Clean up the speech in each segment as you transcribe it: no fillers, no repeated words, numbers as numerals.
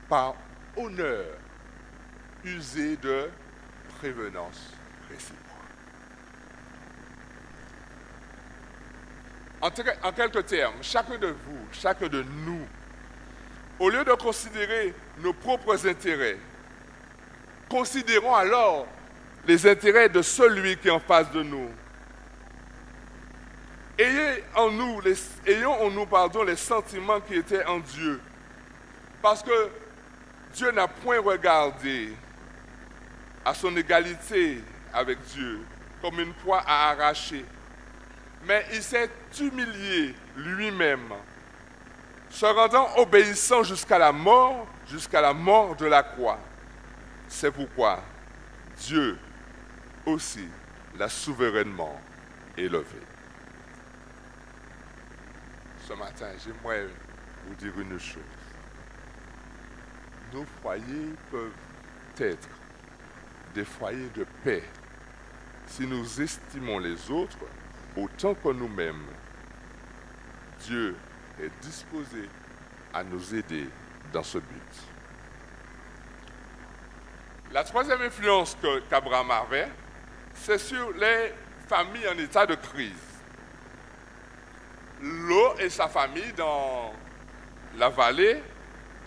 par honneur, usez de prévenance réciproque. En quelques termes, chacun de vous, chacun de nous, au lieu de considérer nos propres intérêts, considérons alors les intérêts de celui qui est en face de nous. Ayons en nous les sentiments qui étaient en Dieu. Parce que Dieu n'a point regardé à son égalité avec Dieu comme une proie à arracher. Mais il s'est humilié lui-même, se rendant obéissant jusqu'à la mort de la croix. C'est pourquoi Dieu aussi l'a souverainement élevé. Ce matin, j'aimerais vous dire une chose. Nos foyers peuvent être des foyers de paix si nous estimons les autres autant que nous-mêmes. Dieu est disposé à nous aider dans ce but. La troisième influence qu'Abraham avait, c'est sur les familles en état de crise. Lot et sa famille dans la vallée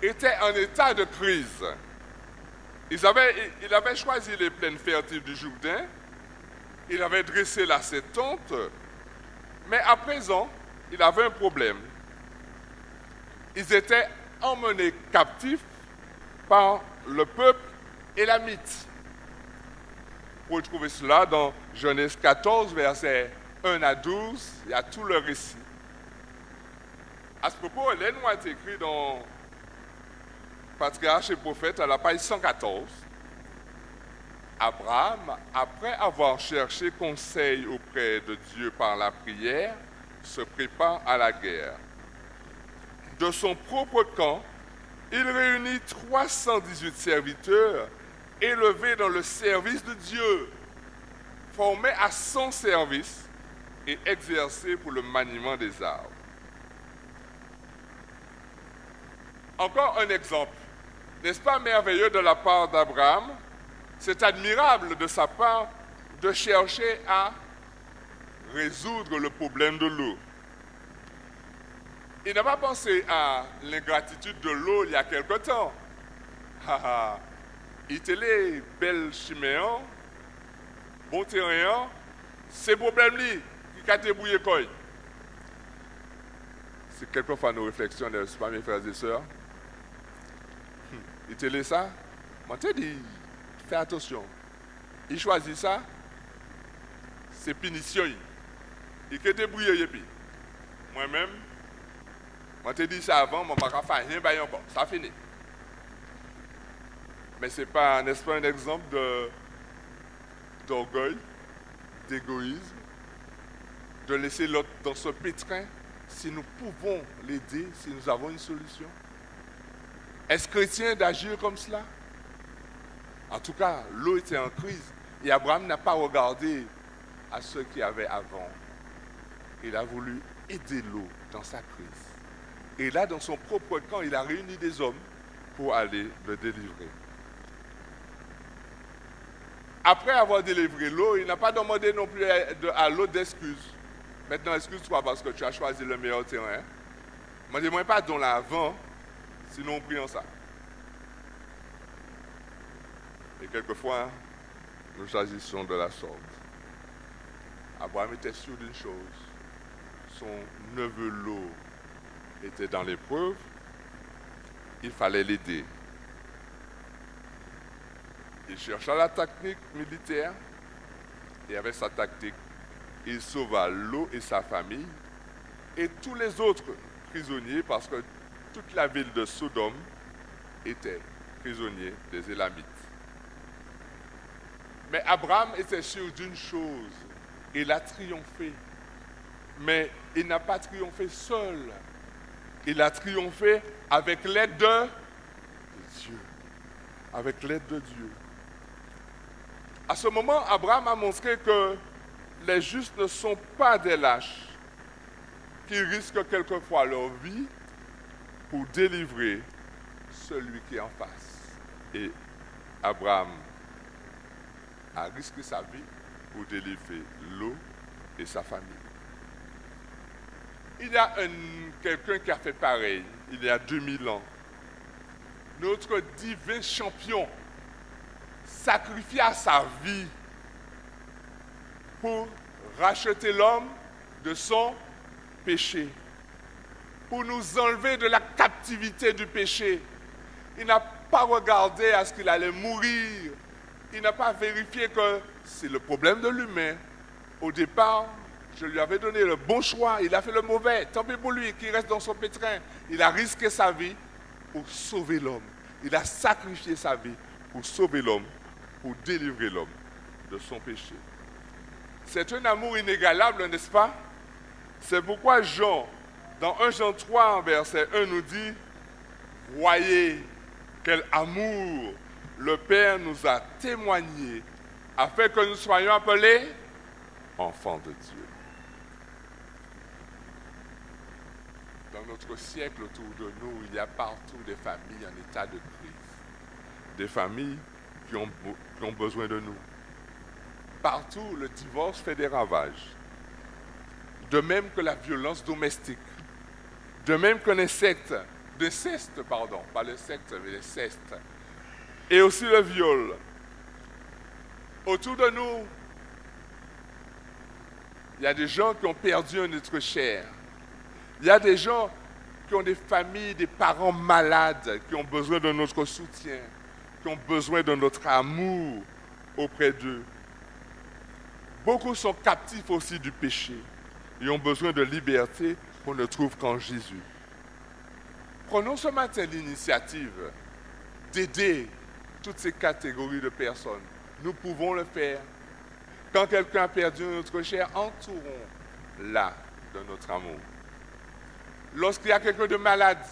étaient en état de crise. Il avait choisi les plaines fertiles du Jourdain, il avait dressé là ses tentes, mais à présent, il avait un problème. Ils étaient emmenés captifs par le peuple élamite. Vous trouvez cela dans Genèse 14, versets 1 à 12, il y a tout le récit. À ce propos, Hélène a été écrit dans Patriarche et Prophète à la page 114. Abraham, après avoir cherché conseil auprès de Dieu par la prière, se prépare à la guerre. De son propre camp, il réunit 318 serviteurs élevés dans le service de Dieu, formés à son service et exercés pour le maniement des arbres. Encore un exemple. N'est-ce pas merveilleux de la part d'Abraham? C'est admirable de sa part de chercher à résoudre le problème de l'eau. Il n'a pas pensé à l'ingratitude de l'eau il y a quelque temps. Il était les belles chiméens, bon terrain, ces problèmes-là qui ont débrouillé quoi. C'est quelquefois nos réflexions, n'est-ce pas, mes frères et sœurs? Il était ça. Moi, je dit, fais attention. Il choisit ça, c'est punition. Il est débrouillé. Moi-même, moi, je dit ça avant, je ne vais pas faire rien encore. Ça finit. Mais ce n'est pas, n'est-ce pas, un exemple d'orgueil, d'égoïsme, de laisser l'autre dans ce pétrin si nous pouvons l'aider, si nous avons une solution? Est-ce chrétien d'agir comme cela? En tout cas, l'eau était en crise et Abraham n'a pas regardé à ceux qui avaient avant. Il a voulu aider l'eau dans sa crise. Et là, dans son propre camp, il a réuni des hommes pour aller le délivrer. Après avoir délivré l'eau, il n'a pas demandé non plus à l'autre d'excuses. Maintenant, excuse-toi parce que tu as choisi le meilleur terrain. Demandez-moi pardon là avant, sinon on prie en ça. Et quelquefois, nous agissons de la sorte. Abraham était sûr d'une chose. Son neveu Lot était dans l'épreuve. Il fallait l'aider. Il chercha la technique militaire. Et avec sa tactique, il sauva Lot et sa famille et tous les autres prisonniers parce que toute la ville de Sodome était prisonnier des Élamites. Mais Abraham était sûr d'une chose, il a triomphé. Mais il n'a pas triomphé seul. Il a triomphé avec l'aide de Dieu. Avec l'aide de Dieu. À ce moment, Abraham a montré que les justes ne sont pas des lâches qui risquent quelquefois leur vie pour délivrer celui qui est en face. Et Abraham a risqué sa vie pour délivrer Lot et sa famille. Il y a quelqu'un qui a fait pareil il y a 2000 ans. Notre divin champion sacrifia sa vie pour racheter l'homme de son péché, pour nous enlever de la captivité du péché. Il n'a pas regardé à ce qu'il allait mourir. Il n'a pas vérifié que c'est le problème de l'humain. Au départ, je lui avais donné le bon choix, il a fait le mauvais. Tant pis pour lui, qu'il reste dans son pétrin. Il a risqué sa vie pour sauver l'homme. Il a sacrifié sa vie pour sauver l'homme, pour délivrer l'homme de son péché. C'est un amour inégalable, n'est-ce pas? C'est pourquoi Jean, dans 1 Jean 3, verset 1, nous dit « Voyez quel amour le Père nous a témoigné afin que nous soyons appelés enfants de Dieu. » Dans notre siècle autour de nous, il y a partout des familles en état de crise. Des familles qui ont besoin de nous. Partout, le divorce fait des ravages. De même que la violence domestique. De même que l'inceste, pas le secte, mais l'inceste. Et aussi le viol. Autour de nous, il y a des gens qui ont perdu un être cher. Il y a des gens qui ont des familles, des parents malades, qui ont besoin de notre soutien, qui ont besoin de notre amour auprès d'eux. Beaucoup sont captifs aussi du péché et ont besoin de liberté qu'on ne trouve qu'en Jésus. Prenons ce matin l'initiative d'aider toutes ces catégories de personnes. Nous pouvons le faire. Quand quelqu'un a perdu notre chair, entourons-la de notre amour. Lorsqu'il y a quelqu'un de malade,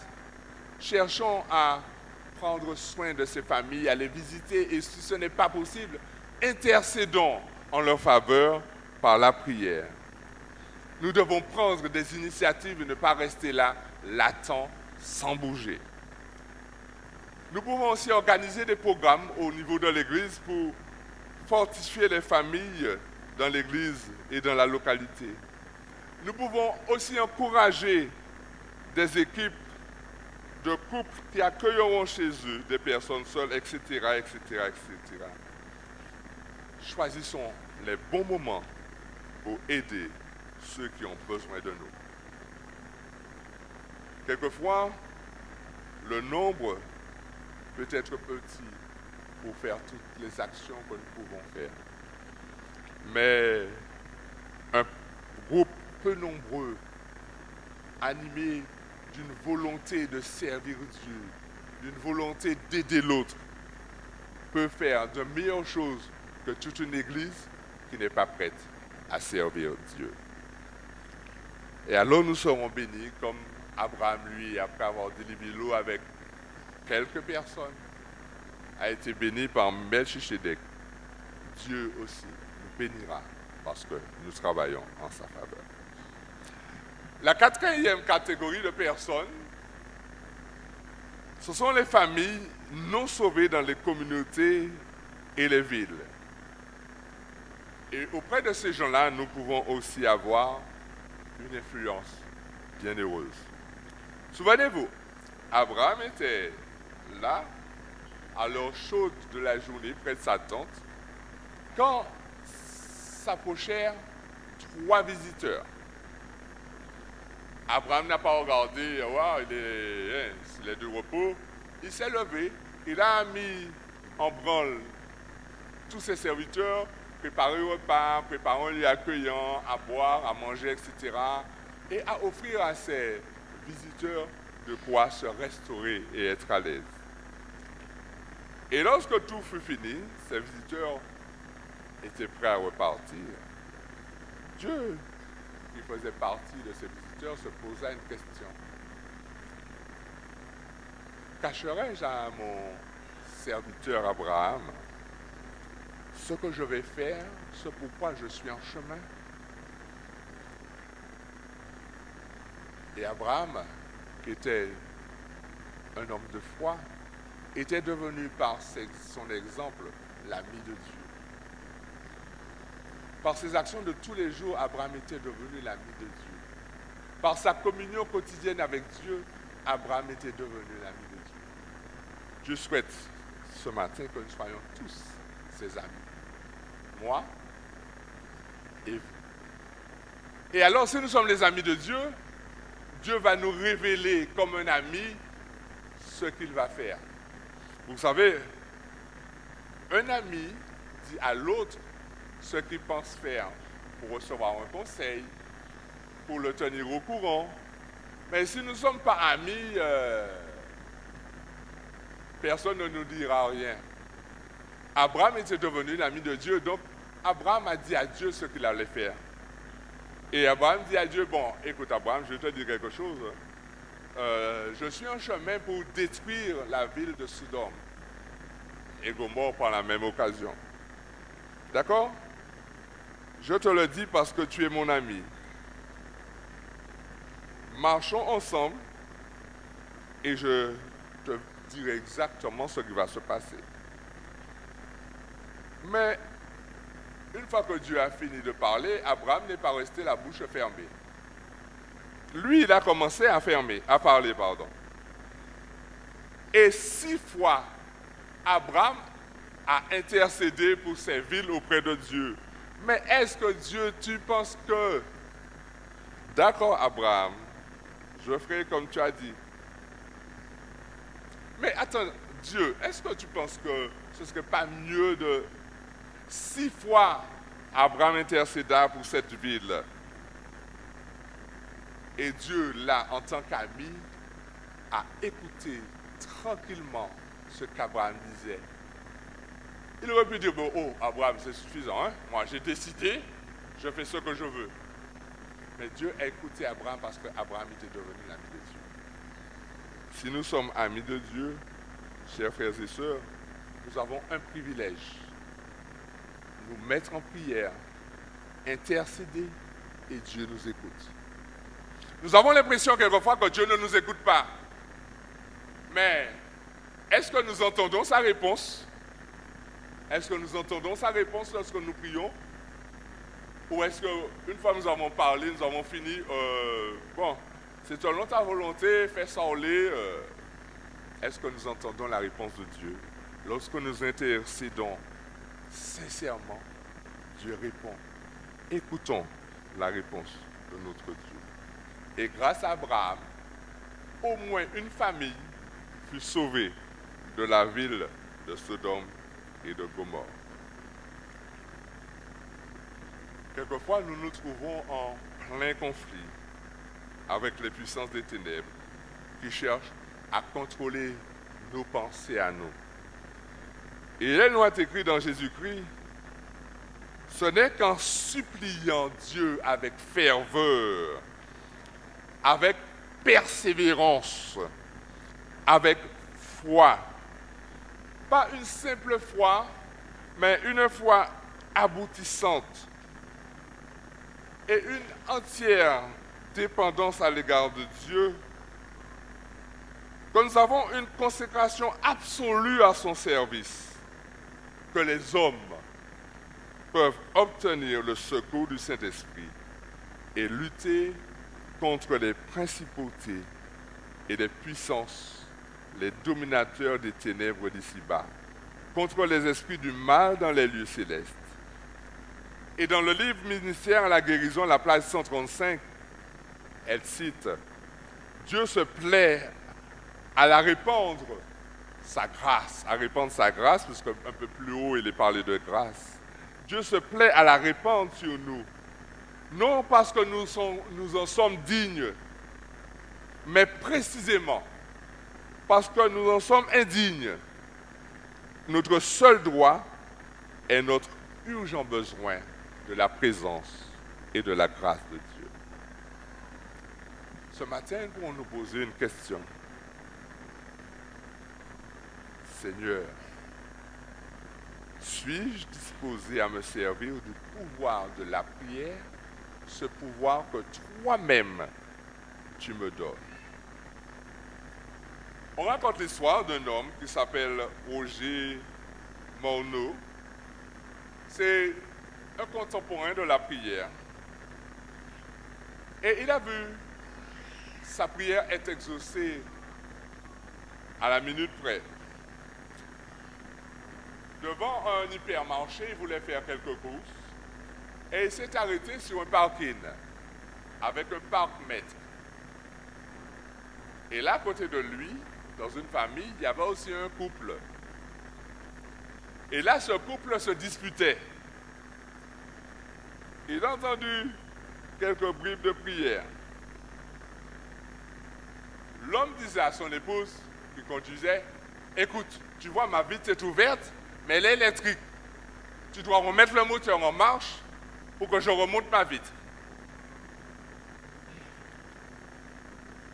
cherchons à prendre soin de ces familles, à les visiter et si ce n'est pas possible, intercédons en leur faveur par la prière. Nous devons prendre des initiatives et ne pas rester là, latents, sans bouger. Nous pouvons aussi organiser des programmes au niveau de l'Église pour fortifier les familles dans l'Église et dans la localité. Nous pouvons aussi encourager des équipes de couples qui accueilleront chez eux des personnes seules, etc., etc., etc. Choisissons les bons moments pour aider ceux qui ont besoin de nous. Quelquefois, le nombre peut être petit pour faire toutes les actions que nous pouvons faire. Mais un groupe peu nombreux, animé d'une volonté de servir Dieu, d'une volonté d'aider l'autre, peut faire de meilleures choses que toute une église qui n'est pas prête à servir Dieu. Et alors nous serons bénis comme Abraham, lui, après avoir délivré Lot avec quelques personnes, a été béni par Melchisedec. Dieu aussi nous bénira parce que nous travaillons en sa faveur. La quatrième catégorie de personnes, ce sont les familles non sauvées dans les communautés et les villes. Et auprès de ces gens-là, nous pouvons aussi avoir une influence bienheureuse. Souvenez-vous, Abraham était là, à l'heure chaude de la journée, près de sa tente, quand s'approchèrent 3 visiteurs. Abraham n'a pas regardé, wow, il est de repos. Il s'est levé, il a mis en branle tous ses serviteurs, préparer le repas, préparant les accueillants, à boire, à manger, etc. Et à offrir à ses visiteurs de quoi se restaurer et être à l'aise. Et lorsque tout fut fini, ses visiteurs étaient prêts à repartir. Dieu, qui faisait partie de ses visiteurs, se posa une question. Cacherai-je à mon serviteur Abraham ce que je vais faire, ce pourquoi je suis en chemin? Et Abraham, qui était un homme de foi, était devenu par son exemple l'ami de Dieu. Par ses actions de tous les jours, Abraham était devenu l'ami de Dieu. Par sa communion quotidienne avec Dieu, Abraham était devenu l'ami de Dieu. Je souhaite ce matin que nous soyons tous ses amis. Moi et vous. Et alors, si nous sommes les amis de Dieu, Dieu va nous révéler comme un ami ce qu'il va faire. Vous savez, un ami dit à l'autre ce qu'il pense faire pour recevoir un conseil, pour le tenir au courant. Mais si nous ne sommes pas amis, personne ne nous dira rien. Abraham était devenu l'ami de Dieu, donc Abraham a dit à Dieu ce qu'il allait faire. Et Abraham dit à Dieu, bon, écoute Abraham, je vais te dire quelque chose. Je suis en chemin pour détruire la ville de Sodome et Gomorrhe par la même occasion. D'accord? Je te le dis parce que tu es mon ami. Marchons ensemble et je te dirai exactement ce qui va se passer. Mais une fois que Dieu a fini de parler, Abraham n'est pas resté la bouche fermée. Lui, il a commencé à parler. Et 6 fois, Abraham a intercédé pour ces villes auprès de Dieu. Mais est-ce que Dieu, tu penses que... D'accord, Abraham, je ferai comme tu as dit. Mais attends, Dieu, est-ce que tu penses que ce ne serait pas mieux de... 6 fois, Abraham intercéda pour cette ville. Et Dieu, là, en tant qu'ami, a écouté tranquillement ce qu'Abraham disait. Il aurait pu dire, bon, oh, Abraham, c'est suffisant, hein? Moi, j'ai décidé, je fais ce que je veux. Mais Dieu a écouté Abraham parce qu'Abraham était devenu l'ami de Dieu. Si nous sommes amis de Dieu, chers frères et sœurs, nous avons un privilège. Nous mettre en prière, intercéder, et Dieu nous écoute. Nous avons l'impression quelquefois que Dieu ne nous écoute pas. Mais est-ce que nous entendons sa réponse? Est-ce que nous entendons sa réponse lorsque nous prions? Ou est-ce qu'une fois nous avons parlé, nous avons fini, bon, c'est selon ta volonté, fais ça au lait. Est-ce que nous entendons la réponse de Dieu? Lorsque nous intercédons sincèrement, Dieu répond. Écoutons la réponse de notre Dieu. Et grâce à Abraham, au moins une famille fut sauvée de la ville de Sodome et de Gomorrhe. Quelquefois, nous nous trouvons en plein conflit avec les puissances des ténèbres qui cherchent à contrôler nos pensées à nous. Et il nous est écrit dans Jésus-Christ, ce n'est qu'en suppliant Dieu avec ferveur, avec persévérance, avec foi, pas une simple foi, mais une foi aboutissante et une entière dépendance à l'égard de Dieu, que nous avons une consécration absolue à son service, que les hommes peuvent obtenir le secours du Saint-Esprit et lutter contre les principautés et les puissances, les dominateurs des ténèbres d'ici-bas, contre les esprits du mal dans les lieux célestes. Et dans le livre Ministère à la guérison, la page 135, elle cite « Dieu se plaît à la répandre sa grâce, puisque un peu plus haut il est parlé de grâce. Dieu se plaît à la répandre sur nous, non parce que nous en sommes dignes, mais précisément parce que nous en sommes indignes. Notre seul droit est notre urgent besoin de la présence et de la grâce de Dieu. Ce matin, nous pouvons nous poser une question. Seigneur, suis-je disposé à me servir du pouvoir de la prière, ce pouvoir que toi-même tu me donnes? On raconte l'histoire d'un homme qui s'appelle Roger Morneau. C'est un contemporain de la prière. Et il a vu sa prière être exaucée à la minute près. Devant un hypermarché, il voulait faire quelques courses et il s'est arrêté sur un parking avec un parc-mètre. Et là, à côté de lui, dans une famille, il y avait aussi un couple. Et là, ce couple se disputait. Il a entendu quelques bribes de prière. L'homme disait à son épouse, qui conduisait, « Écoute, tu vois, ma vitre est ouverte, mais elle est électrique. Tu dois remettre le moteur en marche pour que je remonte ma vitre. »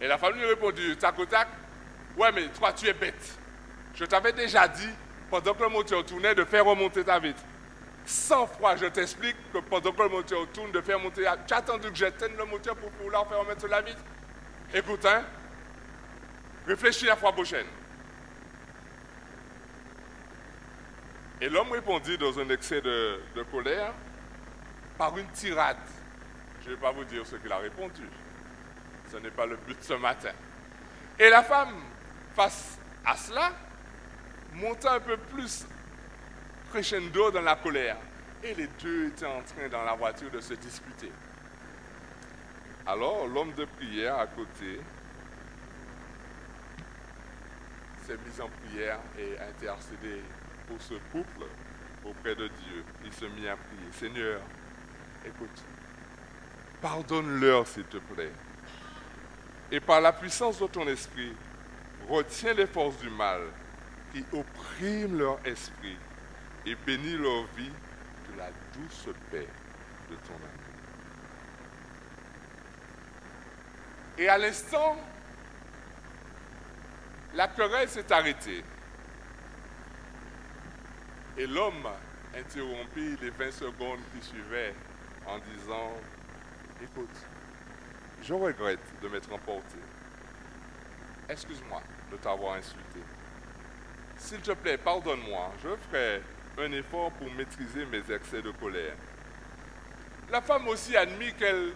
Et la femme lui répondit, tac au tac, « Ouais, mais toi, tu es bête. Je t'avais déjà dit, pendant que le moteur tournait, de faire remonter ta vitre. 100 fois, je t'explique que pendant que le moteur tourne, de faire monter... Tu as attendu que j'éteigne le moteur pour pouvoir faire remettre la vitre? Écoute, hein, réfléchis la fois prochaine. » Et l'homme répondit dans un excès de colère, par une tirade. Je ne vais pas vous dire ce qu'il a répondu. Ce n'est pas le but ce matin. Et la femme, face à cela, monta un peu plus crescendo dans la colère. Et les deux étaient en train, dans la voiture, de se disputer. Alors, l'homme de prière à côté s'est mis en prière et a intercédé pour ce couple auprès de Dieu. Il se mit à prier. Seigneur, écoute, pardonne-leur s'il te plaît. Et par la puissance de ton esprit, retiens les forces du mal qui oppriment leur esprit et bénis leur vie de la douce paix de ton amour. Et à l'instant, la querelle s'est arrêtée. Et l'homme interrompit les 20 secondes qui suivaient en disant, « Écoute, je regrette de m'être emporté. Excuse-moi de t'avoir insulté. S'il te plaît, pardonne-moi. Je ferai un effort pour maîtriser mes excès de colère. » La femme aussi admit qu'elle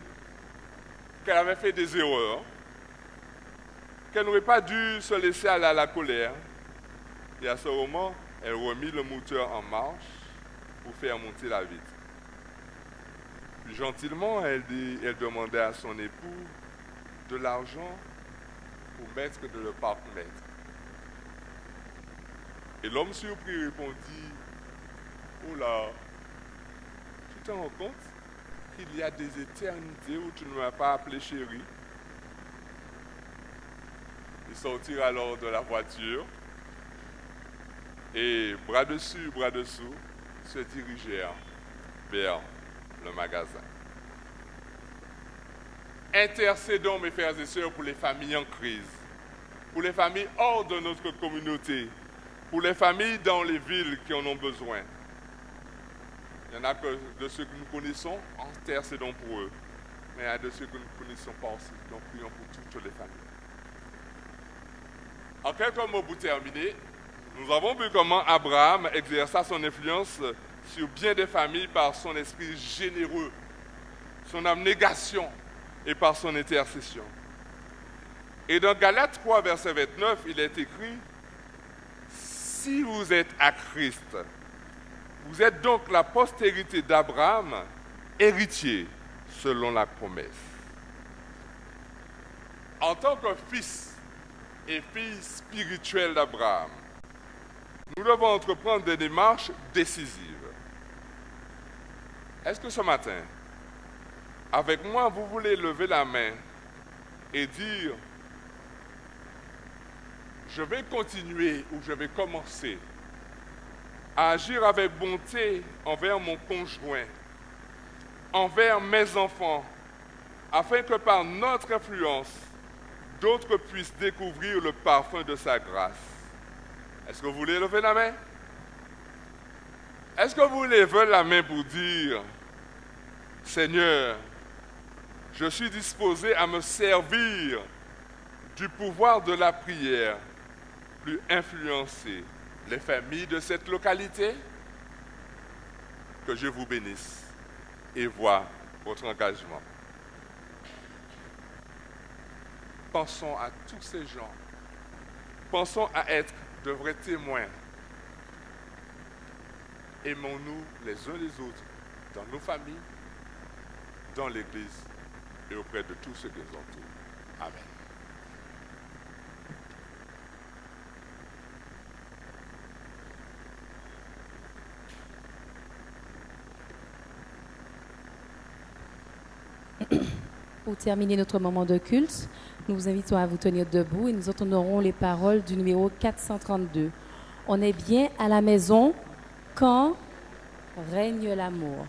avait fait des erreurs, qu'elle n'aurait pas dû se laisser aller à la colère. Et à ce moment, elle remit le moteur en marche pour faire monter la vitre. Plus gentiment, elle demandait à son époux de l'argent pour mettre de le parc-mètre. Et l'homme surpris répondit, « Oh là, tu te rends compte qu'il y a des éternités où tu ne m'as pas appelé chérie? » Ils sortirent alors de la voiture et, bras dessus, bras dessous, se dirigèrent vers le magasin. Intercédons, mes frères et sœurs, pour les familles en crise, pour les familles hors de notre communauté, pour les familles dans les villes qui en ont besoin. Il y en a que de ceux que nous connaissons, intercédons pour eux. Mais il y a de ceux que nous ne connaissons pas aussi, donc prions pour toutes les familles. En quelques mots pour terminer, nous avons vu comment Abraham exerça son influence sur bien des familles par son esprit généreux, son abnégation et par son intercession. Et dans Galates 3, verset 29, il est écrit, « Si vous êtes à Christ, vous êtes donc la postérité d'Abraham, héritier selon la promesse. » En tant que fils et fille spirituelle d'Abraham, nous devons entreprendre des démarches décisives. Est-ce que ce matin, avec moi, vous voulez lever la main et dire, je vais continuer ou je vais commencer à agir avec bonté envers mon conjoint, envers mes enfants, afin que par notre influence, d'autres puissent découvrir le parfum de sa grâce. Est-ce que vous voulez lever la main? Est-ce que vous voulez lever la main pour dire, Seigneur, je suis disposé à me servir du pouvoir de la prière plus influencer les familles de cette localité. Que je vous bénisse et vois votre engagement. Pensons à tous ces gens. Pensons à être de vrais témoins. Aimons-nous les uns les autres dans nos familles, dans l'Église et auprès de tous ceux qui nous entourent. Amen. Pour terminer notre moment de culte, nous vous invitons à vous tenir debout et nous entendrons les paroles du numéro 432. On est bien à la maison quand règne l'amour.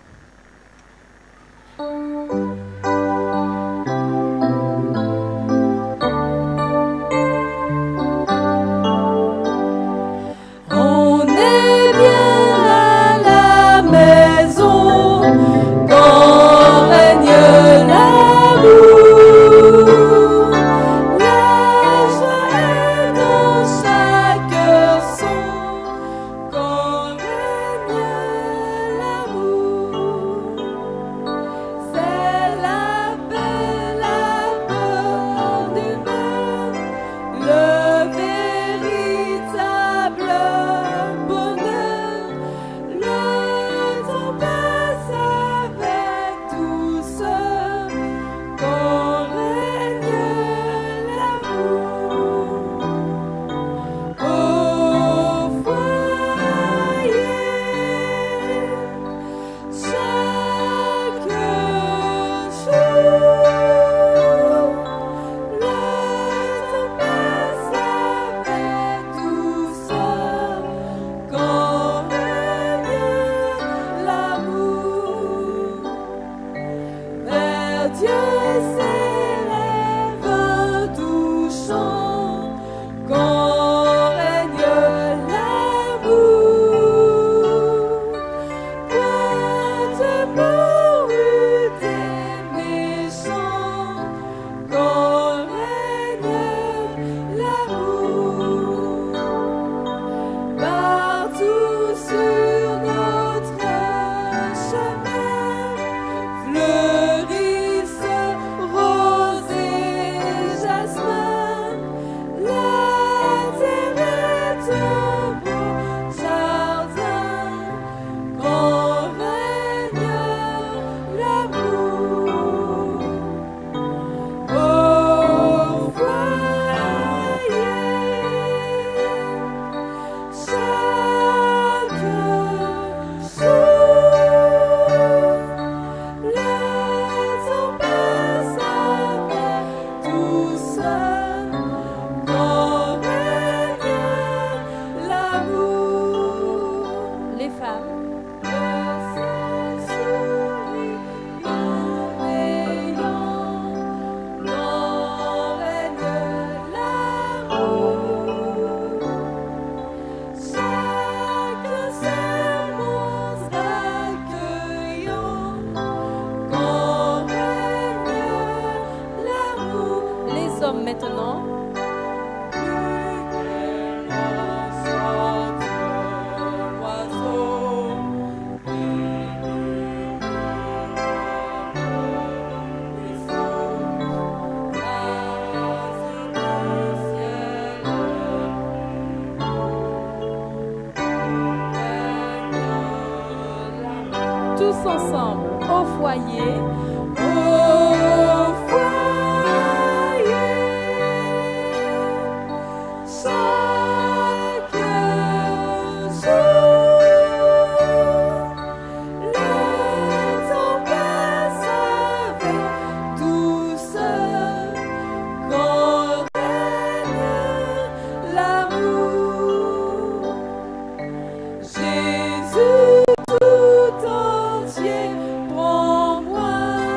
Jésus tout entier, prends-moi.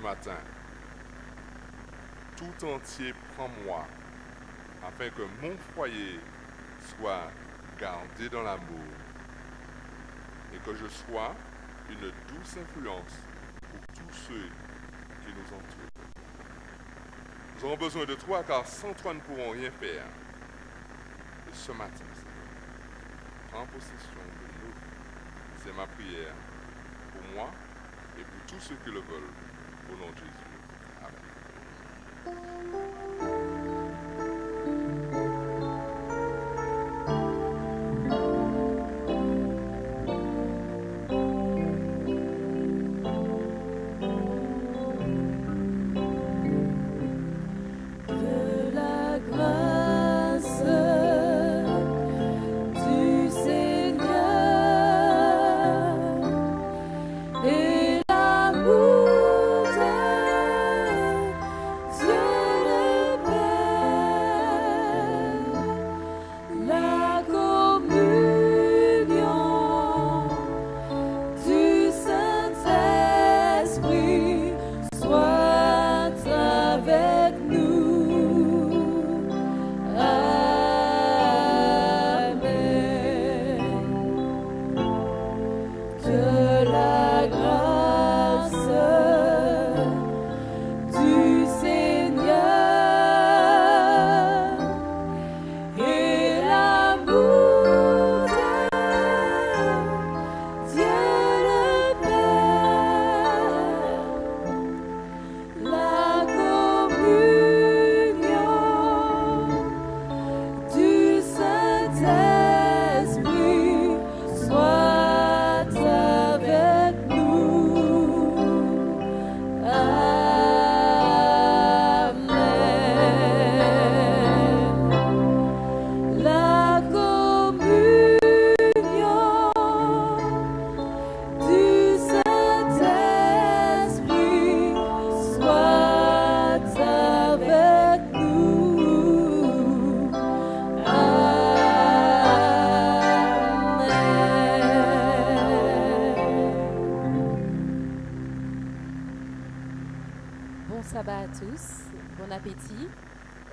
matin. Tout entier prends-moi, afin que mon foyer soit gardé dans l'amour et que je sois une douce influence pour tous ceux qui nous entourent. Nous aurons besoin de toi car sans toi nous ne pourrons rien faire. Et ce matin, Seigneur, prends possession de nous. C'est ma prière pour moi et pour tous ceux qui le veulent. Au nom de Jésus. Amen.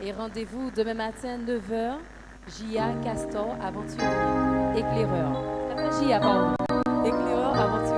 Et rendez-vous demain matin, 9h, JA Castor, aventurier, éclaireur. J.A. pardon. Éclaireur, aventurier.